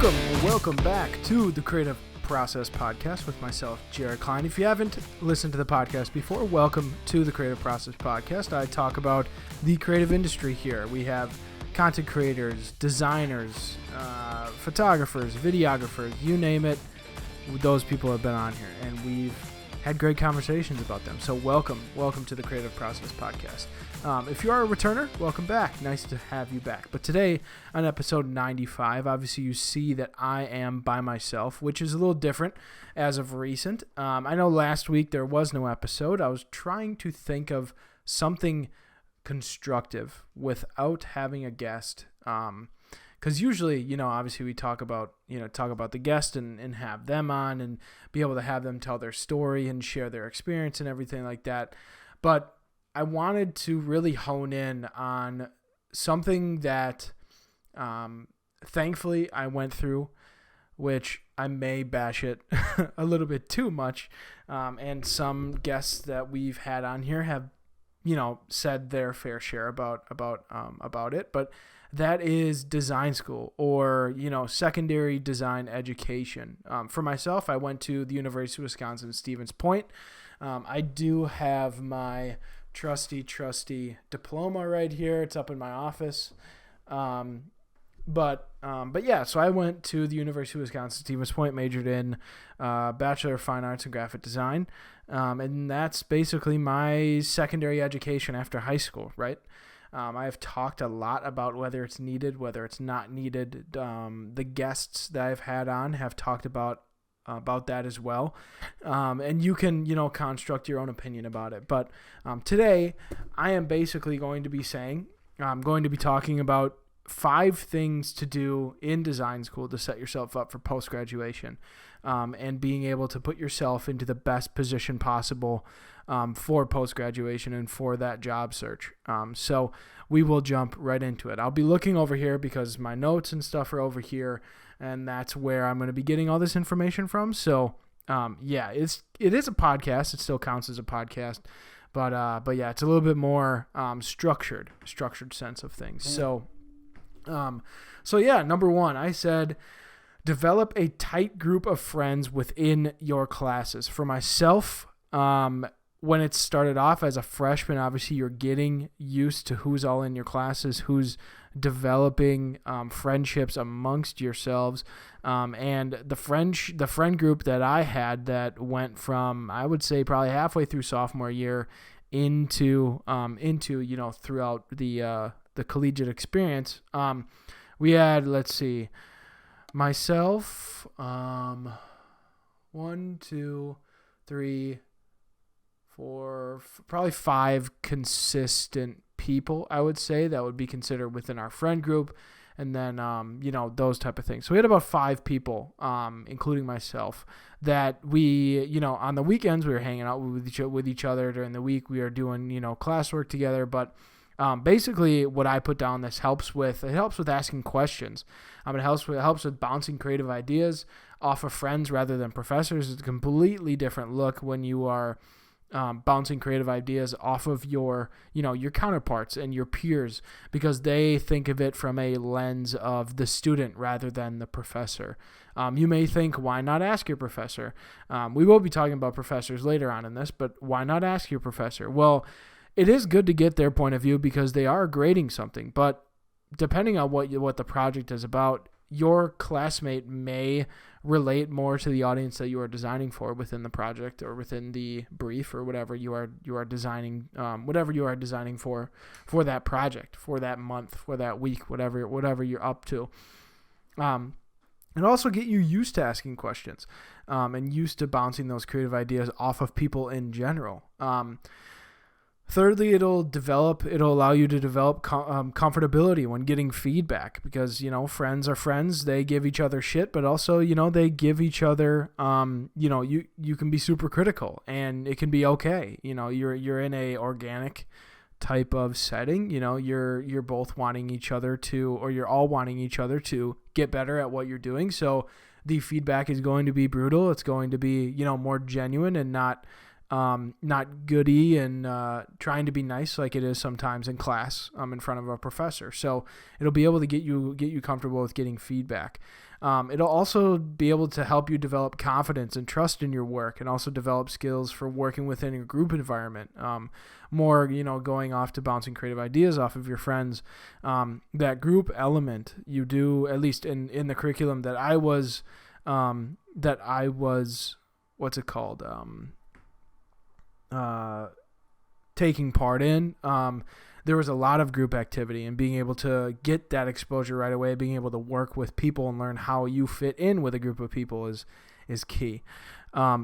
Welcome back to the Creative Process Podcast with myself, Jared Klein. If you haven't listened to the podcast before, welcome to the Creative Process Podcast. I talk about the creative industry here. We have content creators, designers, photographers, videographers, you name it. Those people have been on here, and we've had great conversations about them. So welcome to the Creative Process Podcast. If you are a returner, welcome back. Nice to have you back. But today, on episode 95, obviously you see that I am by myself, which is a little different as of recent. I know last week there was no episode. I was trying to think of something constructive without having a guest. Because usually, obviously we talk about the guest and have them on and be able to have them tell their story and share their experience and everything like that. But I wanted to really hone in on something that, thankfully I went through, which I may bash it a little bit too much. And some guests that we've had on here have, said their fair share about it. But that is design school or, secondary design education. For myself, I went to the University of Wisconsin, Stevens Point. I do have my trusty diploma right here. It's up in my office. But yeah, so I went to the University of Wisconsin, Stevens Point, majored in Bachelor of Fine Arts and Graphic Design. And that's basically my secondary education after high school, right? I have talked a lot about whether it's needed, whether it's not needed. The guests that I've had on have talked about that as well. And you can, construct your own opinion about it. But today I am basically going to be talking about 5 things to do in design school to set yourself up for post-graduation, and being able to put yourself into the best position possible for post-graduation and for that job search. So we will jump right into it. I'll be looking over here because my notes and stuff are over here, and that's where I'm going to be getting all this information from. So yeah, it is a podcast. It still counts as a podcast, but yeah, it's a little bit more structured sense of things. So yeah, number 1, I said develop a tight group of friends within your classes. For myself, when it started off as a freshman, obviously you're getting used to who's all in your classes, who's developing friendships amongst yourselves, and the friend group that I had that went from, I would say, probably halfway through sophomore year into throughout the collegiate experience. We had, let's see, myself, 1, 2, 3, 4, probably 5 consistent people, I would say, that would be considered within our friend group. And then, those type of things. So we had about 5 people, including myself, that we, on the weekends we were hanging out with each other. During the week we are doing, classwork together. But basically what I put down, it helps with asking questions. It helps with bouncing creative ideas off of friends rather than professors. It's a completely different look when you are bouncing creative ideas off of your counterparts and your peers, because they think of it from a lens of the student rather than the professor. You may think, why not ask your professor? We will be talking about professors later on in this, but why not ask your professor? Well, it is good to get their point of view because they are grading something, but depending on what the project is about, your classmate may relate more to the audience that you are designing for within the project or within the brief or whatever you are designing, for that project, for that month, for that week, whatever you're up to. And also get you used to asking questions, and used to bouncing those creative ideas off of people in general. Thirdly, it'll allow you to develop comfortability when getting feedback, because, friends are friends. They give each other shit, but also, they give each other, you can be super critical and it can be okay. You're in a organic type of setting. You're both wanting each other to, or you're all wanting each other to get better at what you're doing. So the feedback is going to be brutal. It's going to be, more genuine and not not goody and trying to be nice like it is sometimes in class in front of a professor. So it'll be able to get you comfortable with getting feedback. It'll also be able to help you develop confidence and trust in your work, and also develop skills for working within a group environment. More, going off to bouncing creative ideas off of your friends. That group element you do, at least in the curriculum that I was, what's it called? Taking part in. There was a lot of group activity, and being able to get that exposure right away, being able to work with people and learn how you fit in with a group of people is key.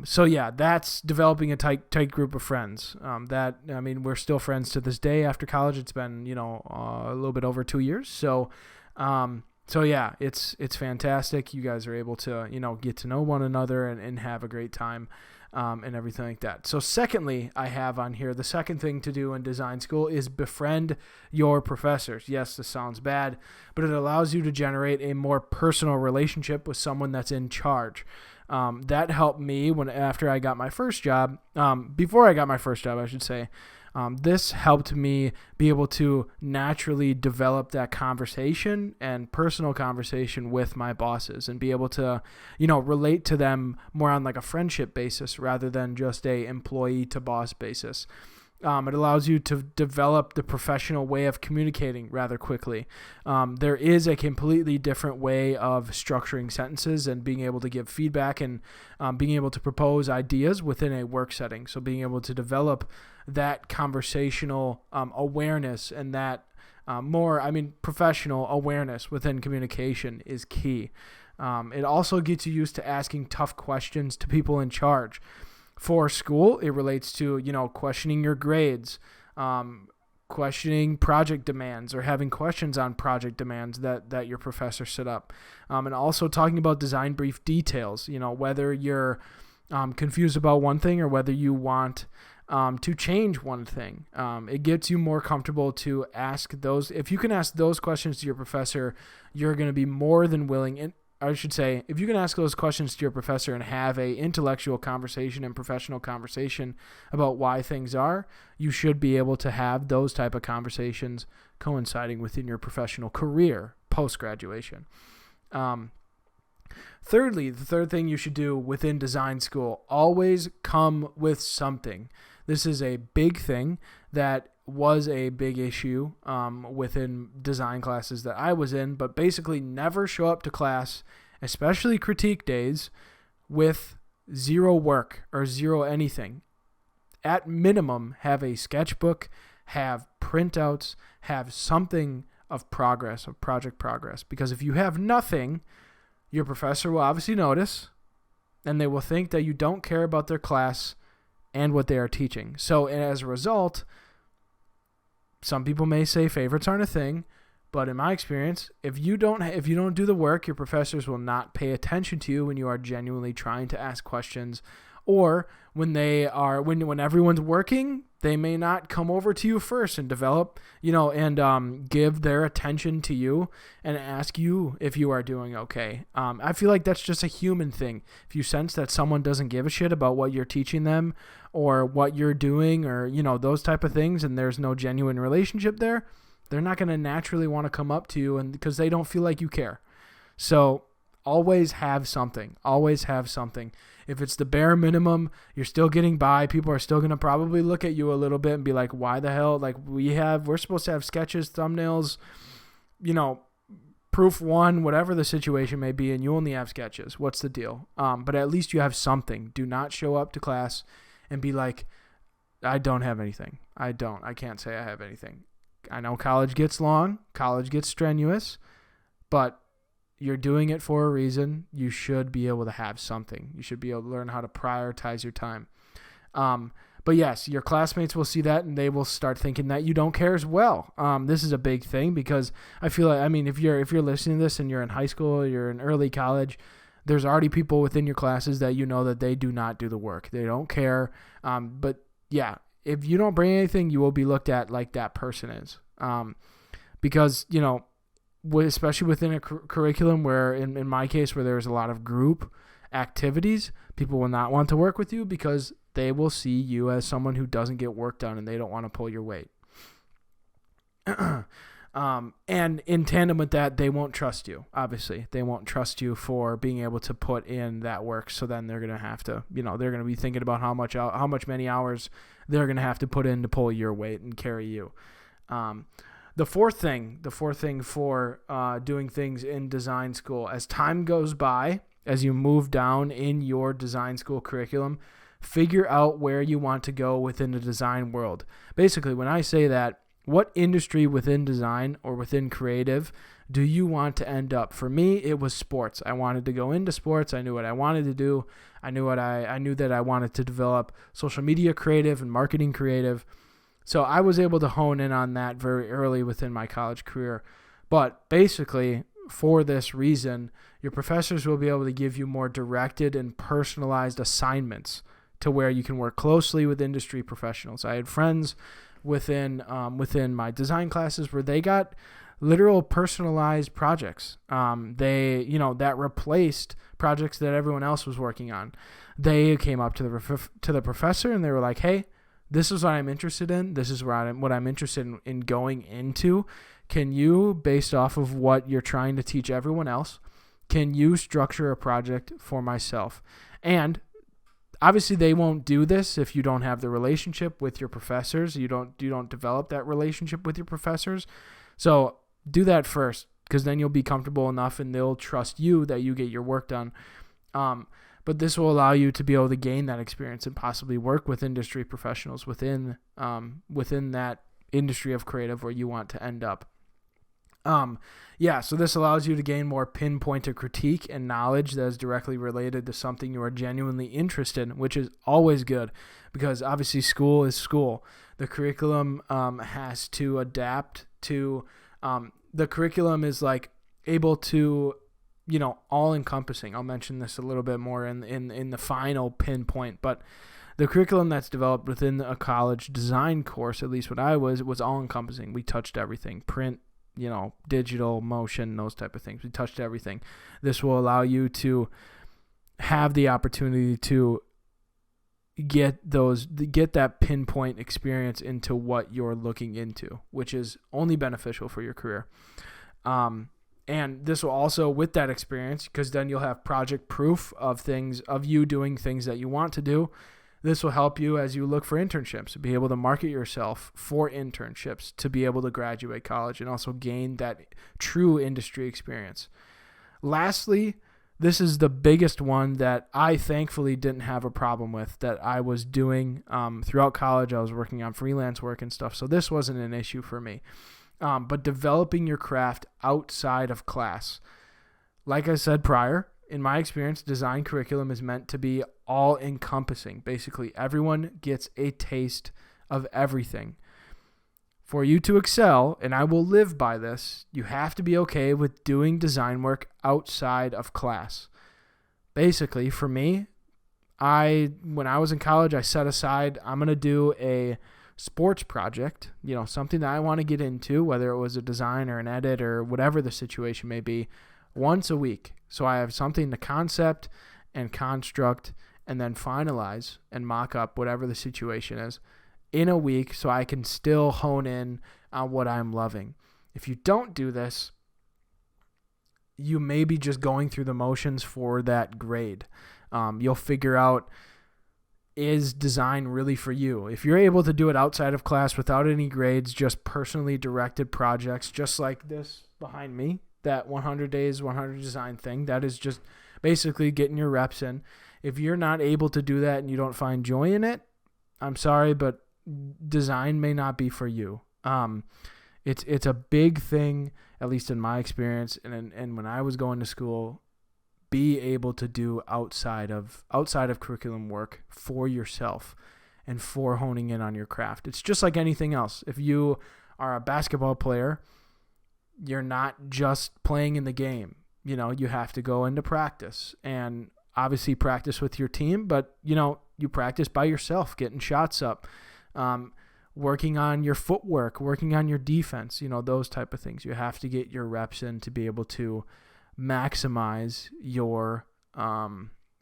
So yeah, that's developing a tight group of friends. We're still friends to this day after college. It's been, a little bit over 2 years. So yeah, it's fantastic. You guys are able to, get to know one another and have a great time. And everything like that. So secondly, I have on here, the second thing to do in design school is befriend your professors. Yes, this sounds bad, but it allows you to generate a more personal relationship with someone that's in charge. That helped me after I got my first job, before I got my first job, I should say. This helped me be able to naturally develop that conversation and personal conversation with my bosses, and be able to, relate to them more on like a friendship basis rather than just a employee to boss basis. It allows you to develop the professional way of communicating rather quickly. There is a completely different way of structuring sentences and being able to give feedback, and being able to propose ideas within a work setting. So being able to develop that conversational awareness and that professional awareness within communication is key. It also gets you used to asking tough questions to people in charge. For school, it relates to, questioning your grades, questioning project demands, or having questions on project demands that your professor set up. And also talking about design brief details, whether you're confused about one thing or whether you want to change one thing. It gets you more comfortable to ask those. If you can ask those questions to your professor, you're going to be more than willing. And I should say, if you can ask those questions to your professor and have a intellectual conversation and professional conversation about why things are, you should be able to have those type of conversations coinciding within your professional career post-graduation. Thirdly, the third thing you should do within design school, always come with something. This is a big thing that was a big issue within design classes that I was in, but basically never show up to class, especially critique days, with zero work or zero anything. At minimum, have a sketchbook, have printouts, have something of progress, of project progress. Because if you have nothing, your professor will obviously notice, and they will think that you don't care about their class and what they are teaching. So as a result, some people may say favorites aren't a thing, but in my experience, if you don't do the work, your professors will not pay attention to you when you are genuinely trying to ask questions, or when everyone's working, they may not come over to you first and develop, and give their attention to you and ask you if you are doing okay. I feel like that's just a human thing. If you sense that someone doesn't give a shit about what you're teaching them or what you're doing, or, those type of things, and there's no genuine relationship there, they're not going to naturally want to come up to you, and because they don't feel like you care. So always have something. Always have something. If it's the bare minimum, you're still getting by. People are still going to probably look at you a little bit and be like, why the hell? Like, we're supposed to have sketches, thumbnails, proof one, whatever the situation may be, and you only have sketches. What's the deal? But at least you have something. Do not show up to class and be like, I don't have anything. I can't say I have anything. I know college gets long. College gets strenuous. But you're doing it for a reason. You should be able to have something. You should be able to learn how to prioritize your time. But yes, your classmates will see that, and they will start thinking that you don't care as well. This is a big thing, because I feel like, if you're listening to this and you're in high school, or you're in early college, there's already people within your classes that that they do not do the work. They don't care. But yeah, if you don't bring anything, you will be looked at like that person is. Because, especially within a curriculum where, in my case, where there's a lot of group activities, people will not want to work with you because they will see you as someone who doesn't get work done and they don't want to pull your weight. And in tandem with that, they won't trust you. Obviously, they won't trust you for being able to put in that work. So then they're going to have to, they're going to be thinking about how many hours they're going to have to put in to pull your weight and carry you. The fourth thing for doing things in design school, as time goes by, as you move down in your design school curriculum, figure out where you want to go within the design world. Basically, when I say that, what industry within design or within creative do you want to end up? For me, it was sports. I wanted to go into sports. I knew what I wanted to do. I knew that I wanted to develop social media creative and marketing creative. So I was able to hone in on that very early within my college career. But basically, for this reason, your professors will be able to give you more directed and personalized assignments to where you can work closely with industry professionals. I had friends within my design classes where they got literal personalized projects. That replaced projects that everyone else was working on. They came up to the professor and they were like, "Hey, this is what I'm interested in. This is what I'm interested in going into. Can you, based off of what you're trying to teach everyone else, can you structure a project for myself?" And obviously, they won't do this if you don't have the relationship with your professors. You don't develop that relationship with your professors. So do that first, because then you'll be comfortable enough and they'll trust you that you get your work done. But this will allow you to be able to gain that experience and possibly work with industry professionals within that industry of creative where you want to end up. So this allows you to gain more pinpointed critique and knowledge that is directly related to something you are genuinely interested in, which is always good because obviously school is school. The curriculum has to adapt to the curriculum is like able to, all encompassing. I'll mention this a little bit more in the final pinpoint, but the curriculum that's developed within a college design course, at least what I was all encompassing. We touched everything, print, digital, motion, those type of things. We touched everything. This will allow you to have the opportunity to get that pinpoint experience into what you're looking into, which is only beneficial for your career. And this will also, with that experience, because then you'll have project proof of you doing things that you want to do. This will help you as you look for internships, be able to market yourself for internships to be able to graduate college and also gain that true industry experience. Lastly, this is the biggest one that I thankfully didn't have a problem with that I was doing throughout college. I was working on freelance work and stuff, so this wasn't an issue for me. But developing your craft outside of class. Like I said prior, in my experience, design curriculum is meant to be all-encompassing. Basically, everyone gets a taste of everything. For you to excel, and I will live by this, you have to be okay with doing design work outside of class. Basically, for me, when I was in college, I set aside, I'm going to do a sports project, something that I want to get into, whether it was a design or an edit or whatever the situation may be, once a week. So I have something to concept and construct and then finalize and mock up whatever the situation is in a week so I can still hone in on what I'm loving. If you don't do this, you may be just going through the motions for that grade. You'll figure out, is design really for you? If you're able to do it outside of class without any grades, just personally directed projects, just like this behind me, that 100 days, 100 design thing, that is just basically getting your reps in. If you're not able to do that and you don't find joy in it, I'm sorry, but design may not be for you. It's a big thing, at least in my experience, and when I was going to school, be able to do outside of curriculum work for yourself and for honing in on your craft. It's just like anything else. If you are a basketball player, you're not just playing in the game. You have to go into practice and obviously practice with your team, but you practice by yourself, getting shots up, working on your footwork, working on your defense, those type of things. You have to get your reps in to be able to maximize your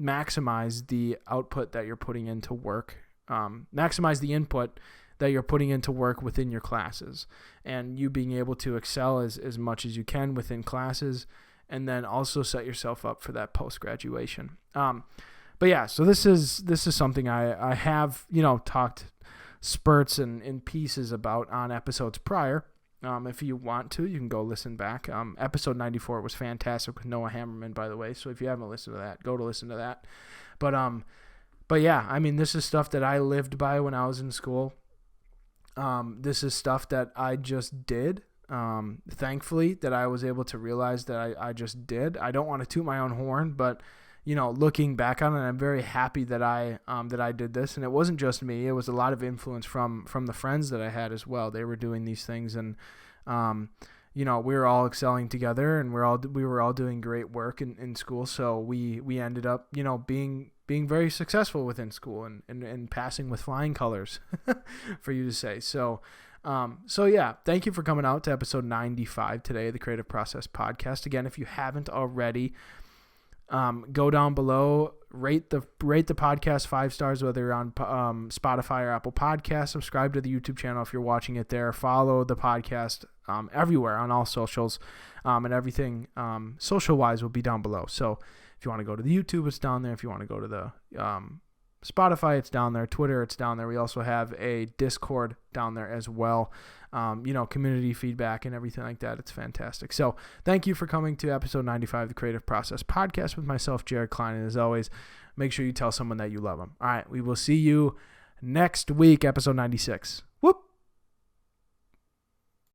maximize the output that you're putting into work, maximize the input that you're putting into work within your classes, and you being able to excel as much as you can within classes, and then also set yourself up for that post-graduation. But yeah, so this is something I have, talked spurts and in pieces about on episodes prior. If you want to, you can go listen back. Episode 94 was fantastic with Noah Hammerman, by the way. So if you haven't listened to that, go to listen to that. But yeah, I mean, this is stuff that I lived by when I was in school. This is stuff that I just did. Thankfully, that I was able to realize that I just did. I don't want to toot my own horn, but looking back on it, I'm very happy that I did this. And it wasn't just me; it was a lot of influence from the friends that I had as well. They were doing these things, and we were all excelling together, and we were all doing great work in school. So we ended up, being very successful within school and passing with flying colors, for you to say. So yeah, thank you for coming out to episode 95 today of the Creative Process Podcast. Again, if you haven't already, go down below, rate the podcast 5 stars, whether you're on Spotify or Apple Podcasts. Subscribe to the YouTube channel if you're watching it there. Follow the podcast everywhere on all socials, and everything social wise will be down below. So if you want to go to the YouTube, it's down there. If you want to go to the Spotify, it's down there. Twitter, it's down there. We also have a Discord down there as well. Community feedback and everything like that. It's fantastic. So thank you for coming to episode 95 of the Creative Process Podcast with myself, Jared Klein. And as always, make sure you tell someone that you love them. All right, we will see you next week, episode 96. Whoop!